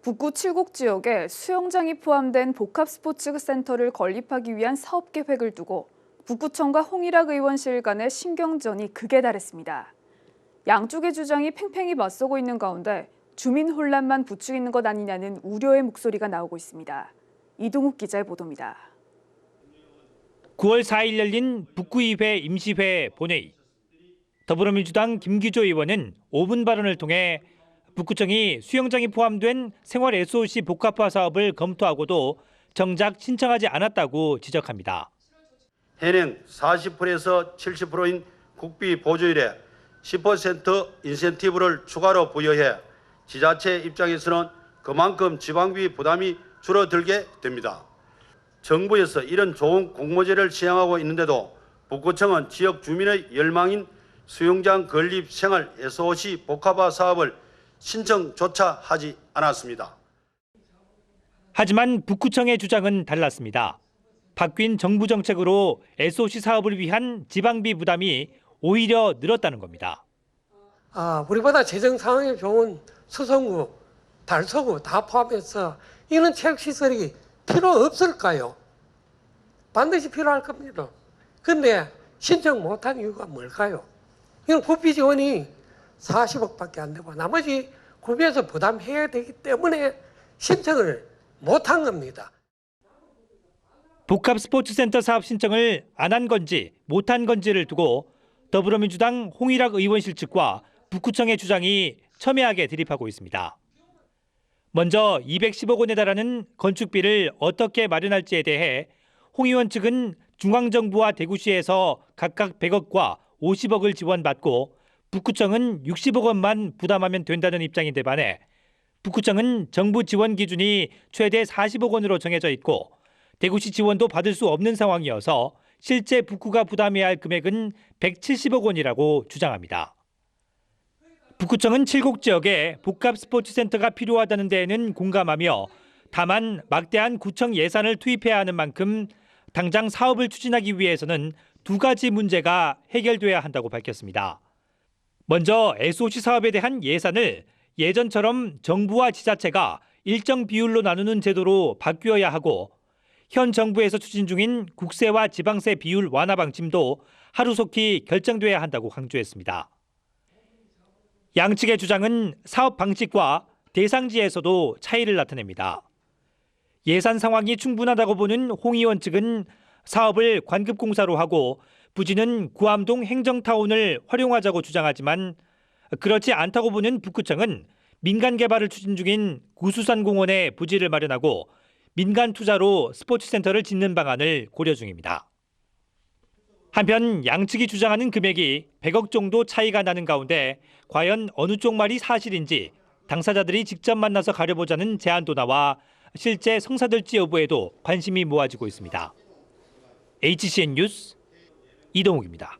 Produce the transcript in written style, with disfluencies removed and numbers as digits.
북구 칠곡 지역에 수영장이 포함된 복합스포츠센터를 건립하기 위한 사업 계획을 두고 북구청과 홍일학 의원실 간의 신경전이 극에 달했습니다. 양쪽의 주장이 팽팽히 맞서고 있는 가운데 주민 혼란만 부추기는 것 아니냐는 우려의 목소리가 나오고 있습니다. 이동욱 기자의 보도입니다. 9월 4일 열린 북구의회 임시회 본회의. 더불어민주당 김기조 의원은 5분 발언을 통해 북구청이 수영장이 포함된 생활 SOC 복합화 사업을 검토하고도 정작 신청하지 않았다고 지적합니다. 현행 40%에서 70%인 국비 보조율에 10% 인센티브를 추가로 부여해 지자체 입장에서는 그만큼 지방비 부담이 줄어들게 됩니다. 정부에서 이런 좋은 공모제를 시행하고 있는데도 북구청은 지역 주민의 열망인 수영장 건립 생활 SOC 복합화 사업을 신청조차 하지 않았습니다. 하지만 북구청의 주장은 달랐습니다. 바뀐 정부 정책으로 SOC 사업을 위한 지방비 부담이 오히려 늘었다는 겁니다. 우리보다 재정 상황이 좋은 수성구, 달서구 다 포함해서 이런 체육시설이 필요 없을까요? 반드시 필요할 겁니다. 그런데 신청 못한 이유가 뭘까요? 이건 국비 지원이 40억밖에 안 되고 나머지 구비에서 부담해야 되기 때문에 신청을 못한 겁니다. 복합스포츠센터 사업 신청을 안 한 건지 못한 건지를 두고 더불어민주당 홍일학 의원실 측과 북구청의 주장이 첨예하게 대립하고 있습니다. 먼저 210억 원에 달하는 건축비를 어떻게 마련할지에 대해 홍 의원 측은 중앙정부와 대구시에서 각각 100억과 50억을 지원받고 북구청은 60억 원만 부담하면 된다는 입장인데 반해 북구청은 정부 지원 기준이 최대 40억 원으로 정해져 있고 대구시 지원도 받을 수 없는 상황이어서 실제 북구가 부담해야 할 금액은 170억 원이라고 주장합니다. 북구청은 칠곡 지역에 복합스포츠센터가 필요하다는 데에는 공감하며 다만 막대한 구청 예산을 투입해야 하는 만큼 당장 사업을 추진하기 위해서는 두 가지 문제가 해결돼야 한다고 밝혔습니다. 먼저 SOC 사업에 대한 예산을 예전처럼 정부와 지자체가 일정 비율로 나누는 제도로 바뀌어야 하고 현 정부에서 추진 중인 국세와 지방세 비율 완화 방침도 하루속히 결정돼야 한다고 강조했습니다. 양측의 주장은 사업 방식과 대상지에서도 차이를 나타냅니다. 예산 상황이 충분하다고 보는 홍 의원 측은 사업을 관급공사로 하고 부지는 구암동 행정타운을 활용하자고 주장하지만 그렇지 않다고 보는 북구청은 민간 개발을 추진 중인 구수산공원에 부지를 마련하고 민간 투자로 스포츠센터를 짓는 방안을 고려 중입니다. 한편 양측이 주장하는 금액이 100억 정도 차이가 나는 가운데 과연 어느 쪽 말이 사실인지 당사자들이 직접 만나서 가려보자는 제안도 나와 실제 성사될지 여부에도 관심이 모아지고 있습니다. HCN 뉴스 이동욱입니다.